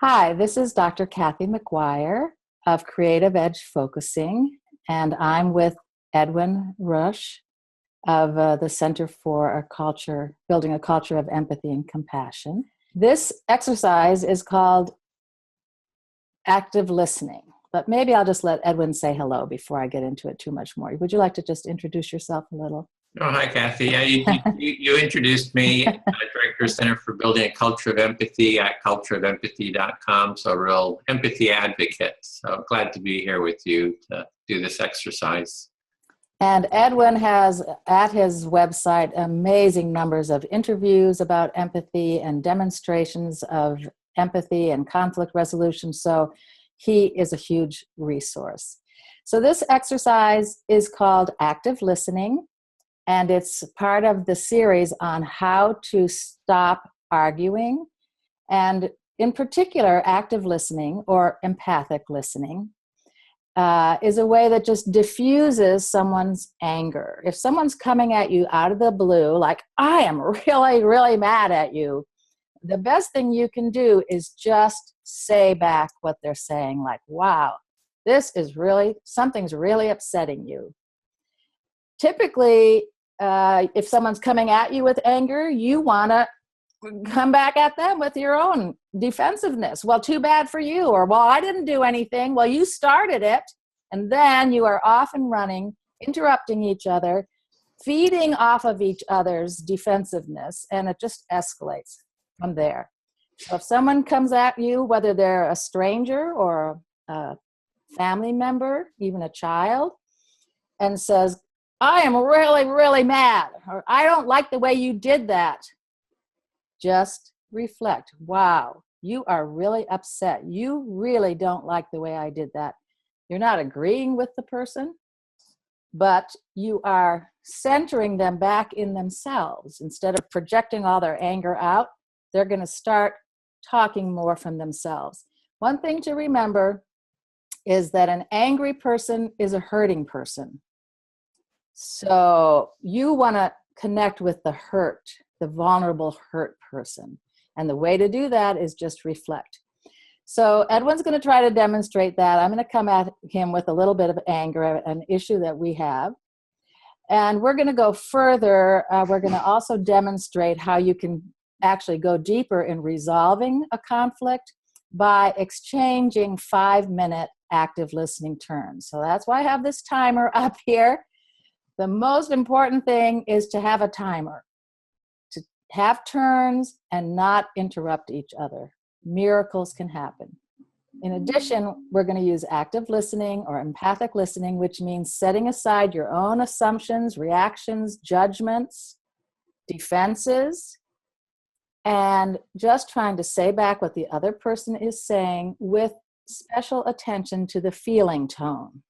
Hi, this is Dr. Kathy McGuire of Creative Edge Focusing, and I'm with Edwin Rush of the Center for Building a Culture of Empathy and Compassion. This exercise is called active listening, but maybe I'll just let Edwin say hello before I get into it too much more. Would you like to just introduce yourself a little? Oh, hi, Kathy. Yeah, you introduced me, Director Center for Building a Culture of Empathy at cultureofempathy.com. So, a real empathy advocate. So, glad to be here with you to do this exercise. And Edwin has at his website amazing numbers of interviews about empathy and demonstrations of empathy and conflict resolution. So he is a huge resource. So this exercise is called active listening, and it's part of the series on how to stop arguing. And in particular, active listening or empathic listening is a way that just diffuses someone's anger. If someone's coming at you out of the blue, like, I am really, really mad at you, the best thing you can do is just say back what they're saying, like, wow, something's really upsetting you. Typically, if someone's coming at you with anger, you want to come back at them with your own defensiveness. Well, too bad for you. Or, well, I didn't do anything. Well, you started it. And then you are off and running, interrupting each other, feeding off of each other's defensiveness, and it just escalates from there. So if someone comes at you, whether they're a stranger or a family member, even a child, and says, I am really, really mad, or I don't like the way you did that, just reflect. Wow, you are really upset. You really don't like the way I did that. You're not agreeing with the person, but you are centering them back in themselves. Instead of projecting all their anger out, they're going to start talking more from themselves. One thing to remember is that an angry person is a hurting person. So you want to connect with the vulnerable hurt person. And the way to do that is just reflect. So Edwin's going to try to demonstrate that. I'm going to come at him with a little bit of anger, an issue that we have. And we're going to go further. We're going to also demonstrate how you can actually go deeper in resolving a conflict by exchanging 5-minute active listening turns. So that's why I have this timer up here. The most important thing is to have a timer, to have turns and not interrupt each other. Miracles can happen. In addition, we're going to use active listening or empathic listening, which means setting aside your own assumptions, reactions, judgments, defenses, and just trying to say back what the other person is saying with special attention to the feeling tone.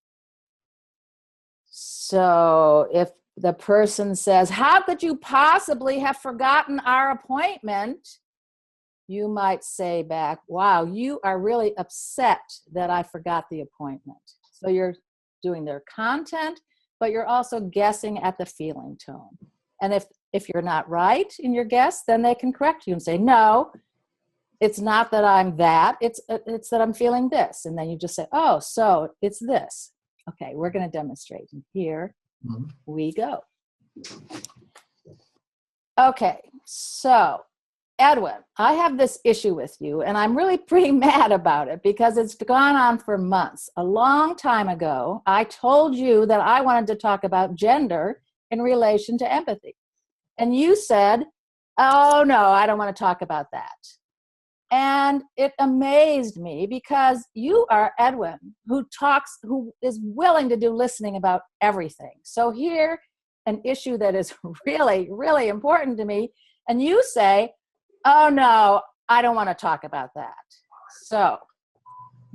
So if the person says, how could you possibly have forgotten our appointment? You might say back, wow, you are really upset that I forgot the appointment. So you're doing their content, but you're also guessing at the feeling tone. And if you're not right in your guess, then they can correct you and say, no, it's not that I'm that, it's that I'm feeling this. And then you just say, oh, so it's this. Okay, we're going to demonstrate. And here we go. Okay, so Edwin, I have this issue with you, and I'm really pretty mad about it because it's gone on for months. A long time ago, I told you that I wanted to talk about gender in relation to empathy. And you said, oh, no, I don't want to talk about that. And it amazed me because you are Edwin, who is willing to do listening about everything. So here, an issue that is really, really important to me, and you say, oh, no, I don't want to talk about that. So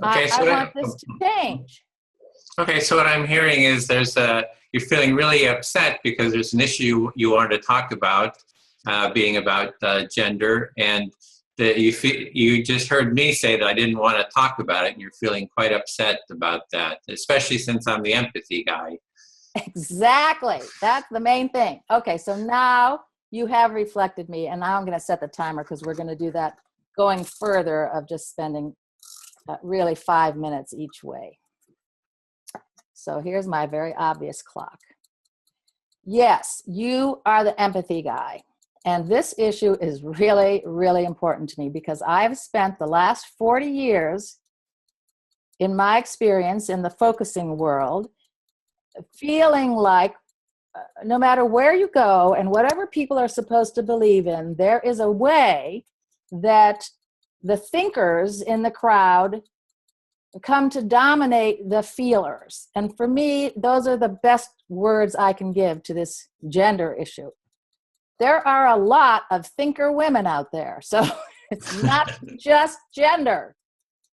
I want this to change. Okay, so what I'm hearing is you're feeling really upset because there's an issue you want to talk about, being about gender, and that you just heard me say that I didn't want to talk about it, and you're feeling quite upset about that, especially since I'm the empathy guy. Exactly. That's the main thing. Okay, so now you have reflected me, and now I'm going to set the timer because we're going to do that going further of just spending really 5 minutes each way. So here's my very obvious clock. Yes, you are the empathy guy. And this issue is really, really important to me because I've spent the last 40 years in my experience in the focusing world feeling like no matter where you go and whatever people are supposed to believe in, there is a way that the thinkers in the crowd come to dominate the feelers. And for me, those are the best words I can give to this gender issue. There are a lot of thinker women out there. So it's not just gender.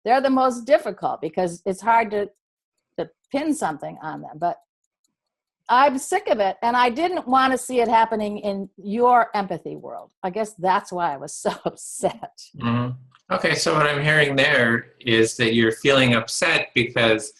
They're the most difficult because it's hard to pin something on them. But I'm sick of it, and I didn't want to see it happening in your empathy world. I guess that's why I was so upset. Mm-hmm. Okay, so what I'm hearing there is that you're feeling upset because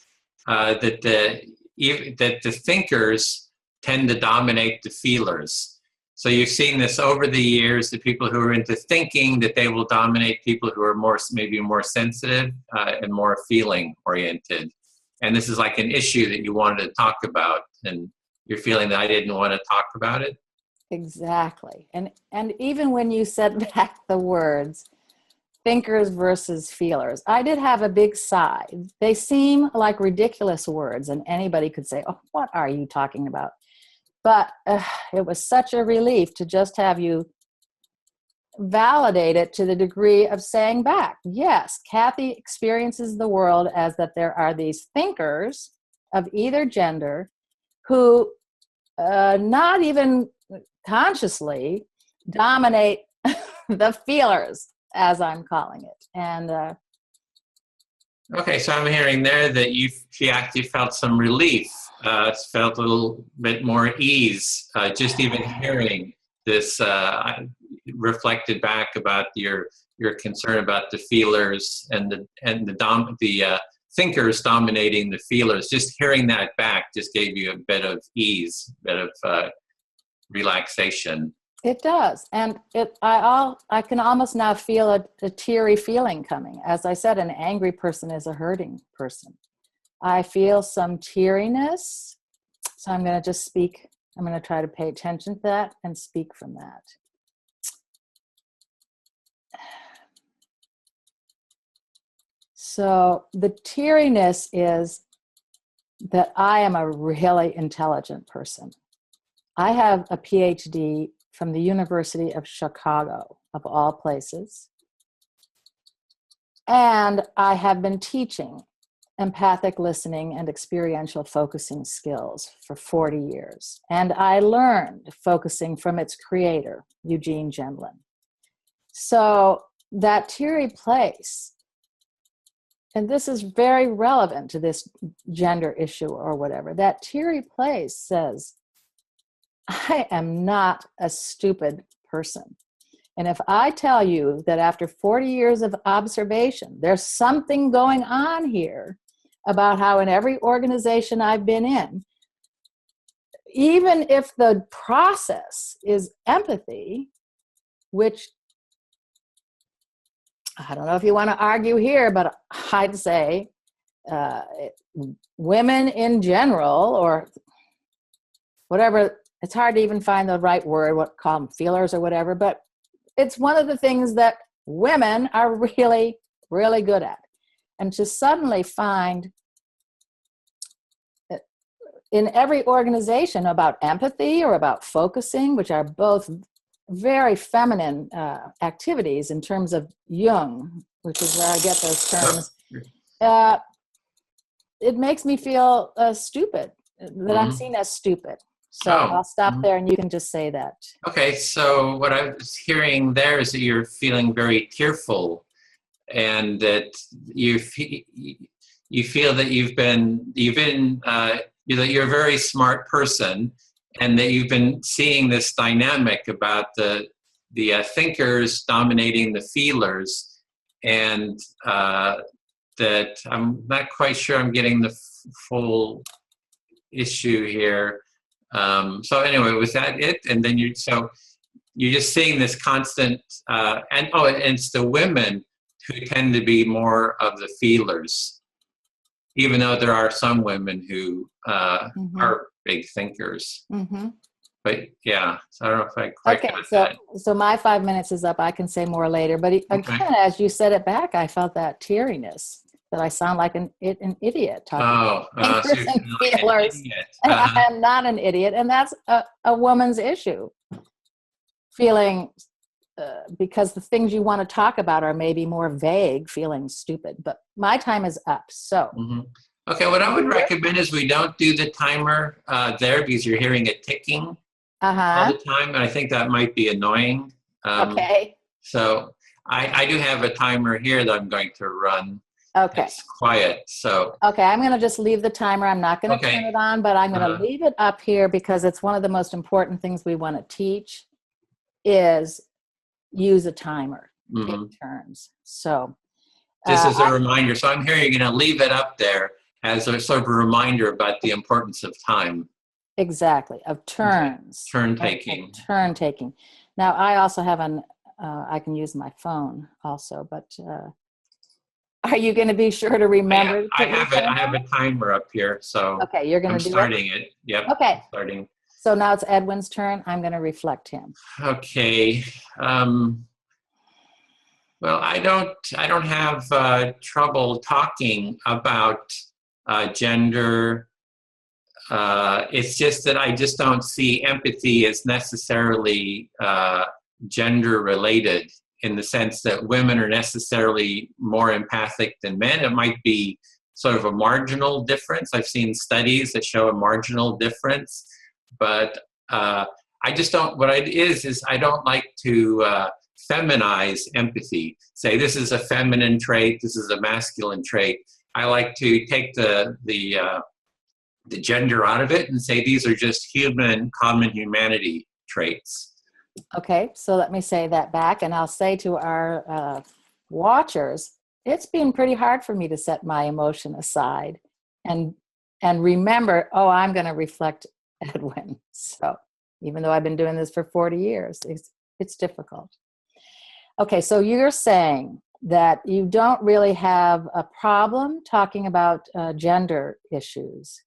that the thinkers tend to dominate the feelers. So you've seen this over the years, the people who are into thinking, that they will dominate people who are maybe more sensitive and more feeling oriented. And this is like an issue that you wanted to talk about, and you're feeling that I didn't want to talk about it? Exactly. And even when you said back the words, thinkers versus feelers, I did have a big sigh. They seem like ridiculous words, and anybody could say, oh, what are you talking about? But it was such a relief to just have you validate it to the degree of saying back, yes, Kathy experiences the world as that there are these thinkers of either gender who not even consciously dominate the feelers, as I'm calling it. And okay, so I'm hearing there that she actually felt some relief, felt a little bit more ease, just even hearing this reflected back about your concern about the feelers and the thinkers dominating the feelers. Just hearing that back just gave you a bit of ease, a bit of relaxation. It does. And I can almost now feel a teary feeling coming. As I said, an angry person is a hurting person. I feel some teariness. So I'm going to just speak. I'm going to try to pay attention to that and speak from that. So the teariness is that I am a really intelligent person. I have a PhD from the University of Chicago, of all places. And I have been teaching empathic listening and experiential focusing skills for 40 years. And I learned focusing from its creator, Eugene Gendlin. So that teary place, and this is very relevant to this gender issue or whatever, that teary place says, I am not a stupid person. And if I tell you that after 40 years of observation, there's something going on here about how in every organization I've been in, even if the process is empathy, which I don't know if you want to argue here, but I'd say women in general, or whatever, it's hard to even find the right word, what call them feelers or whatever, but it's one of the things that women are really, really good at. And to suddenly find in every organization about empathy or about focusing, which are both very feminine activities in terms of Jung, which is where I get those terms, it makes me feel stupid, that I'm seen as stupid. So I'll stop there and you can just say that. Okay, so what I was hearing there is that you're feeling very tearful, and that you feel that that you're a very smart person, and that you've been seeing this dynamic about the thinkers dominating the feelers, and that I'm not quite sure I'm getting the full issue here. So anyway, was that it? And then you're just seeing this constant, and it's the women who tend to be more of the feelers, even though there are some women who are big thinkers. But yeah, so I don't know if I quite got that. So my 5 minutes is up. I can say more later. But again, as you said it back, I felt that teariness, that I sound like an idiot talking about thinkers and feelers. And I am not an idiot. And that's a woman's issue. Feeling, because the things you want to talk about are maybe more vague, feeling stupid. But my time is up. So. Okay, what I would recommend is we don't do the timer there, because you're hearing it ticking all the time, and I think that might be annoying. So I do have a timer here that I'm going to run. Okay. It's quiet, so. Okay, I'm going to just leave the timer. I'm not going to turn it on, but I'm going to leave it up here because it's one of the most important things we want to teach is use a timer, take turns. So. This is a reminder. So I'm here, you're going to leave it up there as a sort of a reminder about the importance of time. Exactly, of turns. Turn taking. Turn taking. Now, I also have I can use my phone also, but are you going to be sure to remember? I have a timer up here, so okay, you're going to do starting it. Yep. Okay. Starting. So now it's Edwin's turn. I'm going to reflect him. Okay. Well, I don't have trouble talking about gender. It's just that I just don't see empathy as necessarily gender related, in the sense that women are necessarily more empathic than men. It might be sort of a marginal difference. I've seen studies that show a marginal difference, but I just don't, what it is I don't like to feminize empathy. Say this is a feminine trait, this is a masculine trait. I like to take the gender out of it and say these are just common humanity traits. Okay, so let me say that back, and I'll say to our watchers, it's been pretty hard for me to set my emotion aside and remember, I'm going to reflect Edwin. So even though I've been doing this for 40 years, it's difficult. Okay, so you're saying that you don't really have a problem talking about gender issues.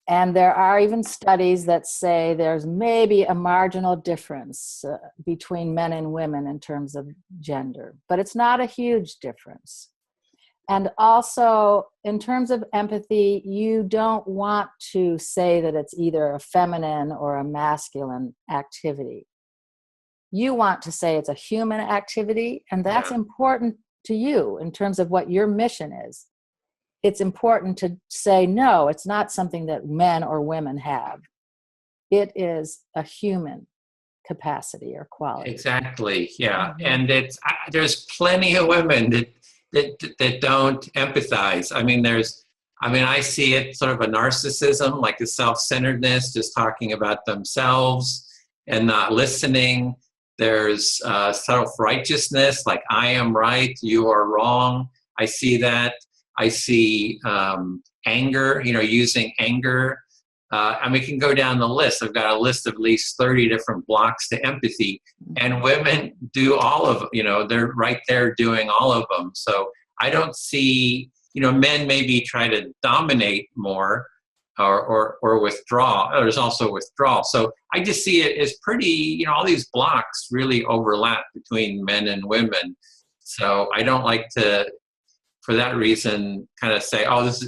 And there are even studies that say there's maybe a marginal difference between men and women in terms of gender, but it's not a huge difference. And also, in terms of empathy, you don't want to say that it's either a feminine or a masculine activity. You want to say it's a human activity, and that's important to you in terms of what your mission is. It's important to say, no, it's not something that men or women have. It is a human capacity or quality. Exactly, yeah. And there's plenty of women that don't empathize. I see it sort of a narcissism, like a self-centeredness, just talking about themselves and not listening. There's self-righteousness, like I am right, you are wrong. I see that. I see anger, using anger. We can go down the list. I've got a list of at least 30 different blocks to empathy. And women do all of them. They're right there doing all of them. So I don't see, men maybe try to dominate more or withdraw. There's also withdrawal. So I just see it as pretty, all these blocks really overlap between men and women. So I don't like to, for that reason, kind of say,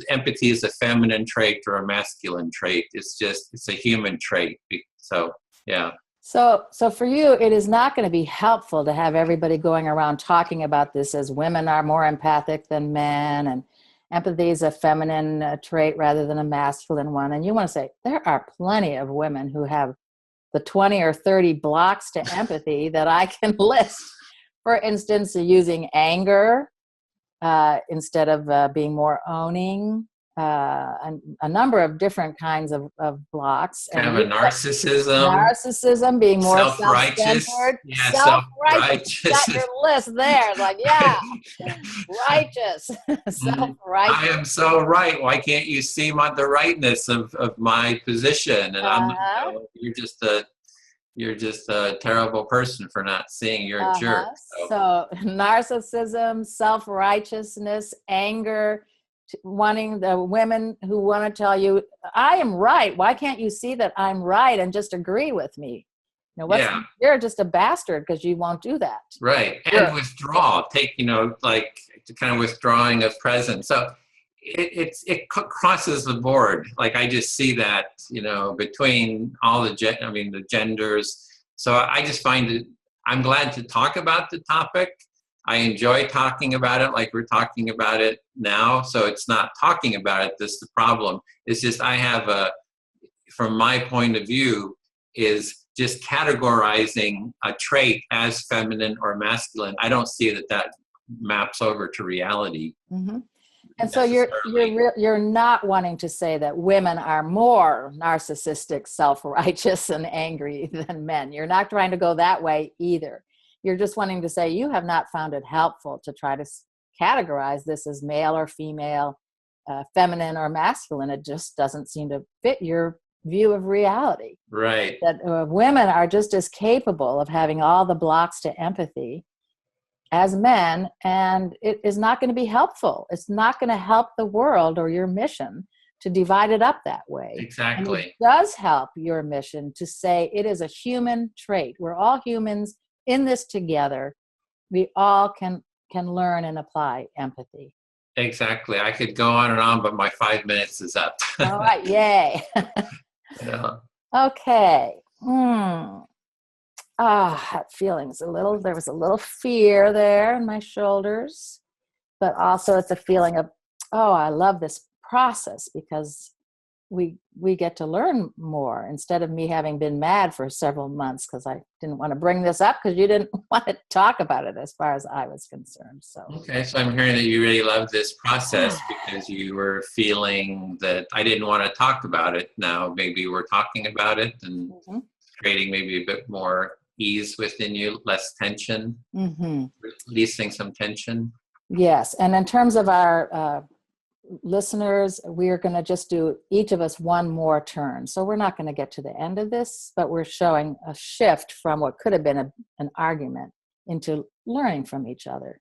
empathy is a feminine trait or a masculine trait. It's a human trait. So, yeah. So for you, it is not going to be helpful to have everybody going around talking about this as women are more empathic than men, and empathy is a feminine trait rather than a masculine one. And you want to say, there are plenty of women who have the 20 or 30 blocks to empathy that I can list. For instance, using anger, instead of being more owning, a number of different kinds of blocks. Kind of a narcissism. Narcissism, being more self-righteous. self-centered. Yeah, self-righteous. You got your list there. Like, righteous. Self-righteous. I am so right. Why can't you see the rightness of my position? And you're just you're just a terrible person for not seeing you're a jerk. So narcissism, self-righteousness, anger, wanting the women who want to tell you, I am right. Why can't you see that I'm right and just agree with me? Yeah. You're just a bastard because you won't do that. Right. And withdrawal, like kind of withdrawing of presence. So it crosses the board. Like I just see that, between all the genders. So I just find it, I'm glad to talk about the topic. I enjoy talking about it like we're talking about it now. So it's not talking about it that's the problem. It's just from my point of view, is just categorizing a trait as feminine or masculine. I don't see that maps over to reality. Mm-hmm. And so you're not wanting to say that women are more narcissistic, self-righteous, and angry than men. You're not trying to go that way either. You're just wanting to say you have not found it helpful to try to categorize this as male or female, feminine or masculine. It just doesn't seem to fit your view of reality. Right. That women are just as capable of having all the blocks to empathy as men, and it is not going to be helpful. It's not going to help the world or your mission to divide it up that way. Exactly. And it does help your mission to say it is a human trait. We're all humans in this together. We all can learn and apply empathy. Exactly. I could go on and on, but my 5 minutes is up. All right. Yay. Yeah. Okay. That feeling's there was a little fear there in my shoulders, but also it's a feeling of, I love this process because we get to learn more instead of me having been mad for several months because I didn't want to bring this up because you didn't want to talk about it as far as I was concerned. So okay, so I'm hearing that you really love this process because you were feeling that I didn't want to talk about it. Now maybe we're talking about it and creating maybe a bit more ease within you, less tension, releasing some tension. Yes, and in terms of our listeners, we're going to just do each of us one more turn. So we're not going to get to the end of this, but we're showing a shift from what could have been an argument into learning from each other.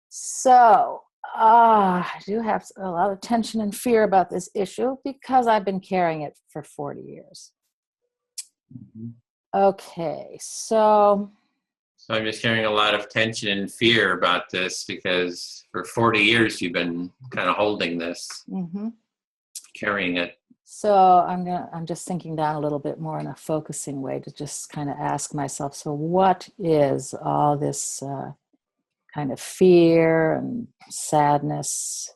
So I do have a lot of tension and fear about this issue because I've been carrying it for 40 years. Okay, so I'm just hearing a lot of tension and fear about this because for 40 years you've been kind of holding this, carrying it. So I'm just thinking down a little bit more in a focusing way to just kind of ask myself, so what is all this kind of fear and sadness?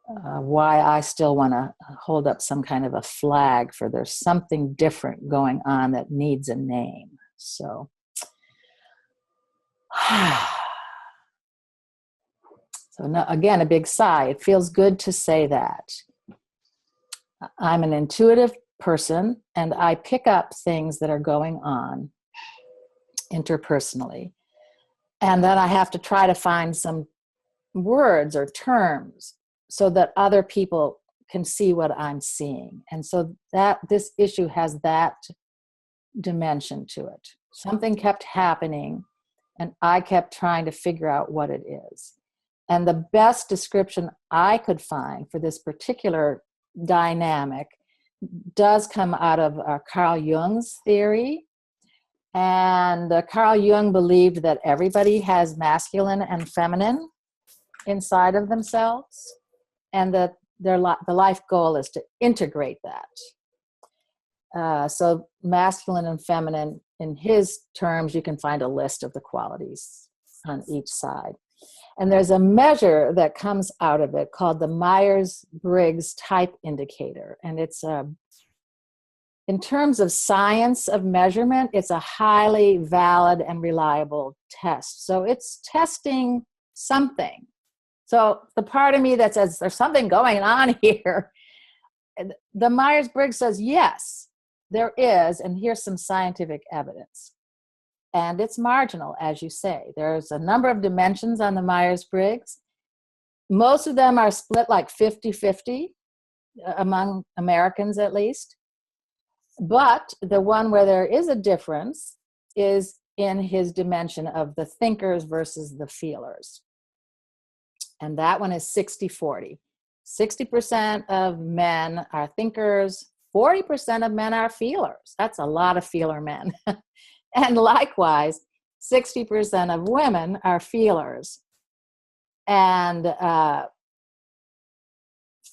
Why I still want to hold up some kind of a flag for there's something different going on that needs a name. So now, again, a big sigh. It feels good to say that. I'm an intuitive person, and I pick up things that are going on interpersonally. And then I have to try to find some words or terms so that other people can see what I'm seeing. And so that this issue has that dimension to it. Something kept happening, and I kept trying to figure out what it is. And the best description I could find for this particular dynamic does come out of Carl Jung's theory. And Carl Jung believed that everybody has masculine and feminine inside of themselves, and that the life goal is to integrate that. So masculine and feminine, in his terms, you can find a list of the qualities on each side. And there's a measure that comes out of it called the Myers-Briggs Type Indicator. And it's in terms of science of measurement, it's a highly valid and reliable test. So it's testing something. So the part of me that says there's something going on here, the Myers-Briggs says, yes, there is, and here's some scientific evidence. And it's marginal, as you say. There's a number of dimensions on the Myers-Briggs. Most of them are split like 50-50 among Americans, at least. But the one where there is a difference is in his dimension of the thinkers versus the feelers. And that one is 60-40. 60% of men are thinkers, 40% of men are feelers. That's a lot of feeler men. And likewise, 60% of women are feelers. And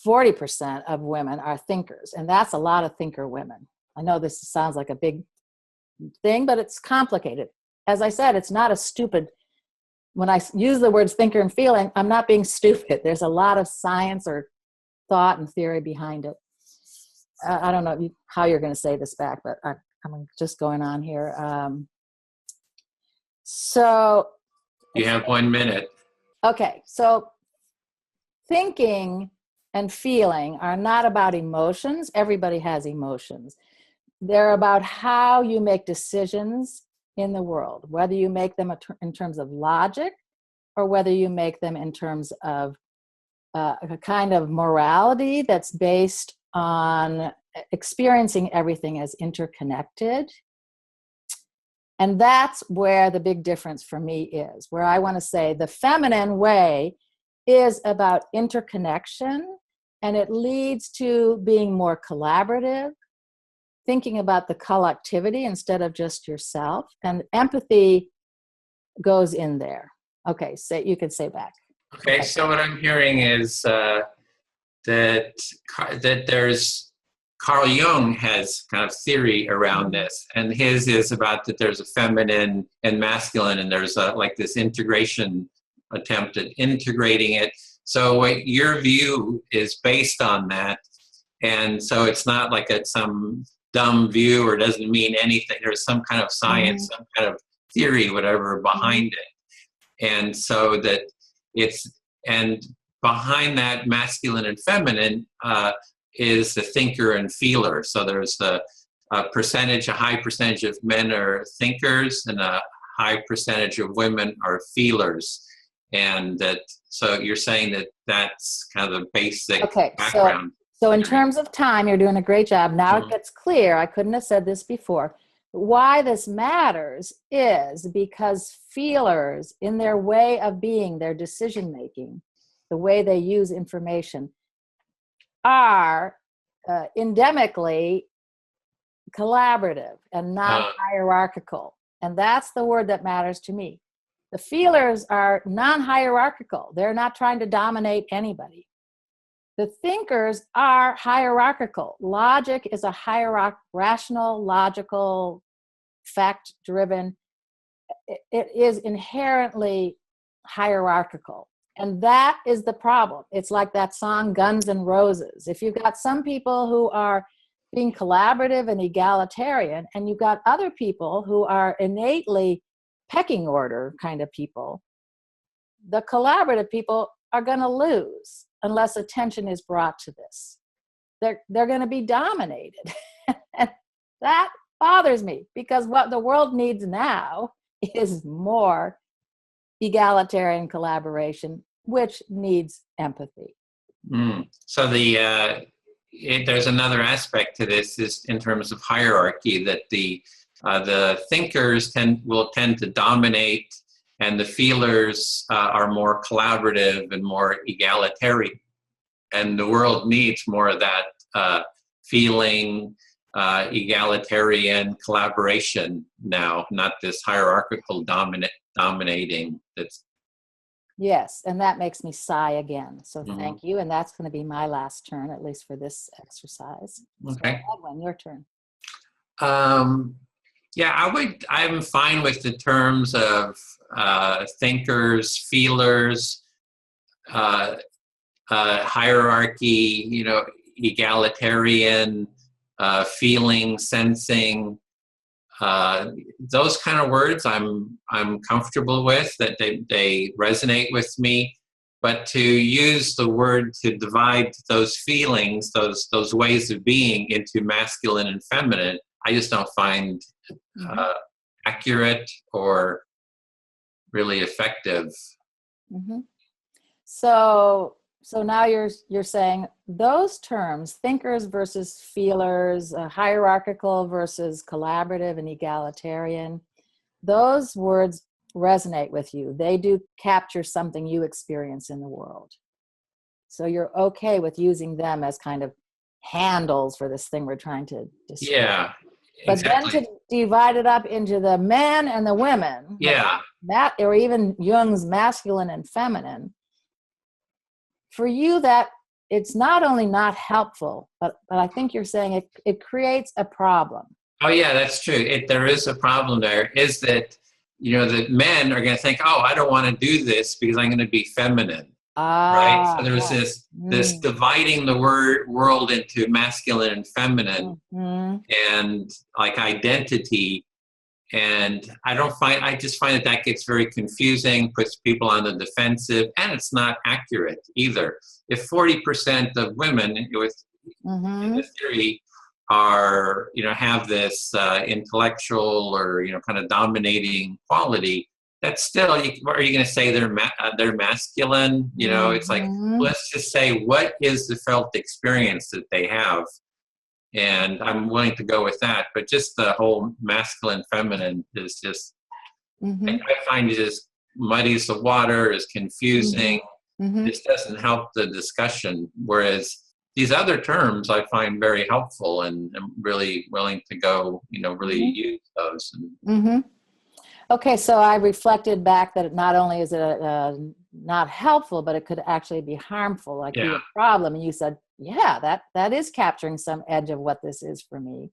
40% of women are thinkers. And that's a lot of thinker women. I know this sounds like a big thing, but it's complicated. As I said, it's not a stupid, when I use the words thinker and feeling, I'm not being stupid. There's a lot of science or thought and theory behind it. I don't know how you're going to say this back, but I'm just going on here. So You have 1 minute. Okay, so thinking and feeling are not about emotions. Everybody has emotions. They're about how you make decisions in the world, whether you make them in terms of logic or whether you make them in terms of a kind of morality that's based on experiencing everything as interconnected. And that's where the big difference for me is, where I want to say the feminine way is about interconnection, and it leads to being more collaborative, thinking about the collectivity instead of just yourself, and empathy goes in there. Okay, so you could say back. Okay, so what I'm hearing is that there's Carl Jung has kind of theory around this, and his is about that there's a feminine and masculine, and there's like this integration attempt at integrating it. So what your view is based on that, and so it's not like some dumb view or doesn't mean anything. There's some kind of science, some kind of theory, whatever, behind it. And so that and behind that masculine and feminine is the thinker and feeler. So there's a high percentage of men are thinkers and a high percentage of women are feelers. And so you're saying that that's kind of the basic background. So in terms of time, you're doing a great job. Now it gets clear. I couldn't have said this before. Why this matters is because feelers, in their way of being, their decision making, the way they use information, are endemically collaborative and non-hierarchical. And that's the word that matters to me. The feelers are non-hierarchical. They're not trying to dominate anybody. The thinkers are hierarchical. Logic is a rational, logical, fact-driven. It is inherently hierarchical. And that is the problem. It's like that song, Guns N' Roses. If you've got some people who are being collaborative and egalitarian, and you've got other people who are innately pecking order kind of people, the collaborative people are going to lose unless attention is brought to this. They're going to be dominated. And that bothers me, because what the world needs now is more egalitarian collaboration, which needs empathy. So there's another aspect to this, is in terms of hierarchy, that the thinkers will tend to dominate, and the feelers are more collaborative and more egalitarian. And the world needs more of that feeling, egalitarian collaboration now, not this hierarchical dominating. Yes, and that makes me sigh again. So thank you. And that's going to be my last turn, at least for this exercise. Okay. So, Edwin, your turn. Yeah, I'm fine with the terms of thinkers, feelers, hierarchy, egalitarian, feeling, sensing. Those kind of words I'm comfortable with, that they resonate with me. But to use the word to divide those feelings, those ways of being, into masculine and feminine, I just don't find accurate or really effective. So So now you're saying those terms, thinkers versus feelers, hierarchical versus collaborative and egalitarian, those words resonate with you. They do capture something you experience in the world. So you're okay with using them as kind of handles for this thing we're trying to describe. Yeah, But then exactly. to divide it up into the men and the women, Yeah. that, or even Jung's masculine and feminine, for you, that it's not only not helpful, but I think you're saying it creates a problem. Oh, yeah, that's true. There is a problem there, is that, that men are going to think, oh, I don't want to do this because I'm going to be feminine, right? So there's this dividing the world into masculine and feminine, and like identity. And I just find that gets very confusing, puts people on the defensive, and it's not accurate either. If 40% of women in the theory are, have this intellectual or, kind of dominating quality, that's still, are you going to say they're masculine? It's like, let's just say, what is the felt experience that they have? And I'm willing to go with that, but just the whole masculine, feminine is just, I find it just muddies the water, is confusing. This doesn't help the discussion. Whereas these other terms I find very helpful, and I'm really willing to go, really use those. Okay, so I reflected back that not only is it not helpful, but it could actually be harmful, like be a problem. And you said, yeah, that is capturing some edge of what this is for me.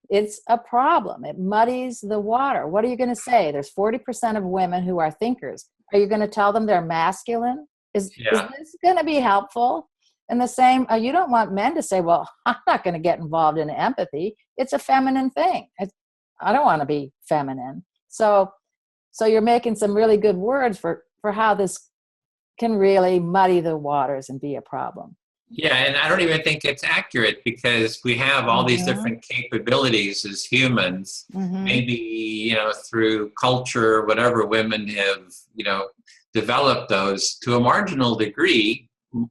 It's a problem. It muddies the water. What are you going to say? There's 40% of women who are thinkers. Are you going to tell them they're masculine? Is this going to be helpful? And the same, you don't want men to say, well, I'm not going to get involved in empathy. It's a feminine thing. I don't want to be feminine. So you're making some really good words for how this can really muddy the waters and be a problem. Yeah, and I don't even think it's accurate, because we have all these different capabilities as humans. Maybe, through culture, whatever, women have, developed those to a marginal degree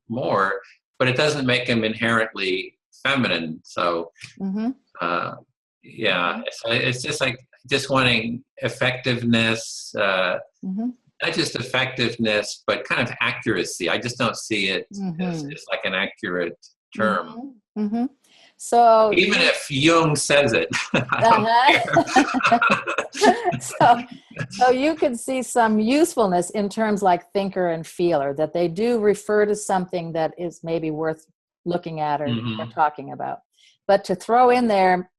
more, but it doesn't make them inherently feminine. So, so it's just like wanting effectiveness, not just effectiveness, but kind of accuracy. I just don't see it as like an accurate term. So even if Jung says it, I don't care. So you can see some usefulness in terms like thinker and feeler, that they do refer to something that is maybe worth looking at or talking about. But to throw in there,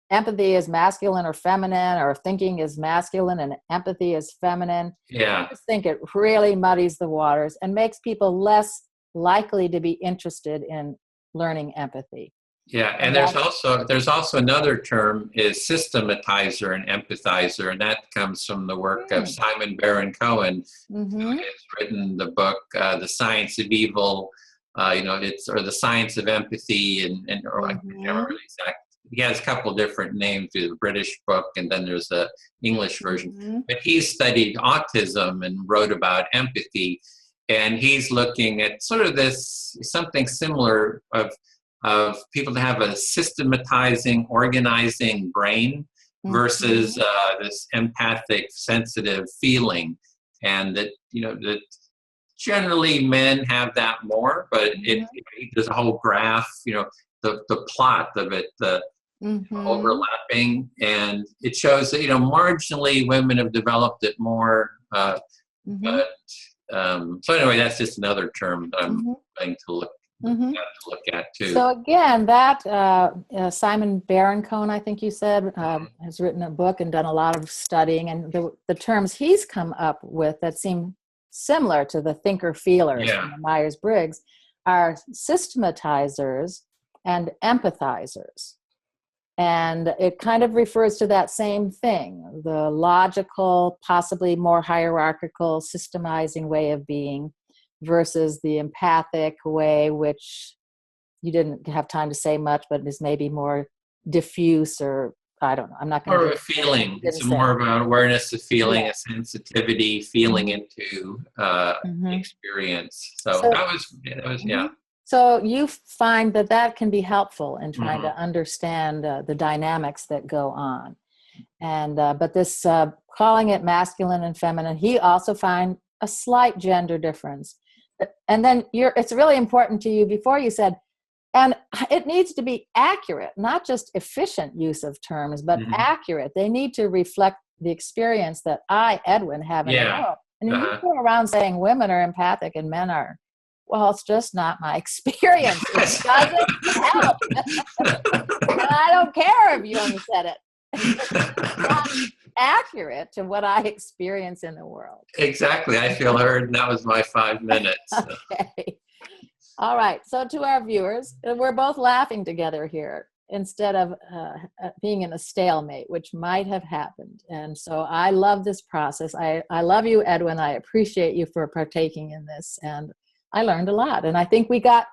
empathy is masculine or feminine, or thinking is masculine and empathy is feminine. Yeah. I just think it really muddies the waters and makes people less likely to be interested in learning empathy. Yeah, and there's also another term, is systematizer and empathizer, and that comes from the work of Simon Baron-Cohen, who has written the book The Science of Evil, or The Science of Empathy, and I can't remember exactly. He has a couple different names. There's a British book, and then there's the English version. But he studied autism and wrote about empathy, and he's looking at sort of this, something similar of people to have a systematizing, organizing brain versus this empathic, sensitive feeling, and that that generally men have that more, but there's a whole graph, the plot of it, overlapping, and it shows that marginally women have developed it more. But so anyway, that's just another term that I'm going to look at too. So again, that Simon Baron-Cohen, I think you said, has written a book and done a lot of studying, and the terms he's come up with that seem similar to the thinker-feelers from the Myers-Briggs are systematizers and empathizers. And it kind of refers to that same thing, the logical, possibly more hierarchical, systemizing way of being versus the empathic way, which you didn't have time to say much, but is maybe more diffuse or I don't know. I'm not going More to of a feeling. didn't It's say. more of an awareness of feeling, Yeah. a sensitivity, feeling Mhm. into Mhm. experience. So So, that was yeah. mhm. So you find that that can be helpful in trying Hmm. to understand the dynamics that go on. And but this calling it masculine and feminine, he also find a slight gender difference. And then it's really important to you before you said, and it needs to be accurate, not just efficient use of terms, but Hmm. accurate. They need to reflect the experience that I, Edwin, have in the Yeah. world. And if you Uh-huh. go around saying women are empathic and men are, well, it's just not my experience. It doesn't help. And I don't care if Jung said it. It's not accurate to what I experience in the world. Exactly. I feel heard, and that was my 5 minutes. Okay. All right. So to our viewers, we're both laughing together here instead of being in a stalemate, which might have happened. And so I love this process. I love you, Edwin. I appreciate you for partaking in this. And I learned a lot. And I think we got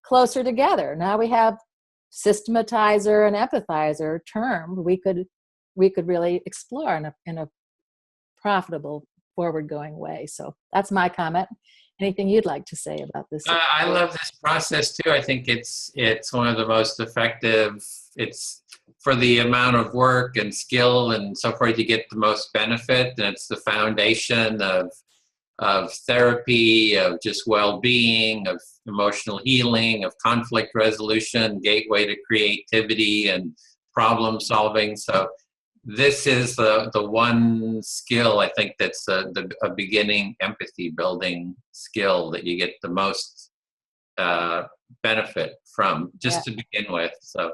closer together. Now we have systematizer and empathizer term we could really explore in a profitable, forward-going way. So that's my comment. Anything you'd like to say about this? I love this process too. I think it's one of the most effective. It's for the amount of work and skill and so forth, you get the most benefit, and it's the foundation of therapy, of just well-being, of emotional healing, of conflict resolution, gateway to creativity and problem solving. So this is the one skill I think that's a beginning empathy building skill that you get the most benefit from Yeah. just to begin with. So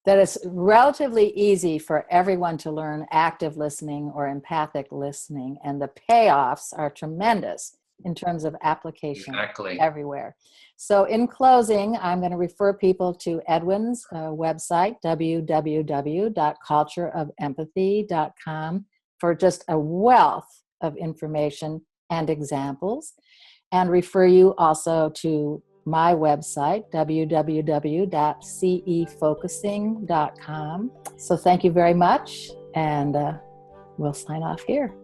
That it's relatively easy for everyone to learn active listening or empathic listening, and the payoffs are tremendous in terms of application exactly. everywhere. So in closing, I'm going to refer people to Edwin's website, www.cultureofempathy.com, for just a wealth of information and examples, and refer you also to my website, www.cefocusing.com. So thank you very much, and we'll sign off here.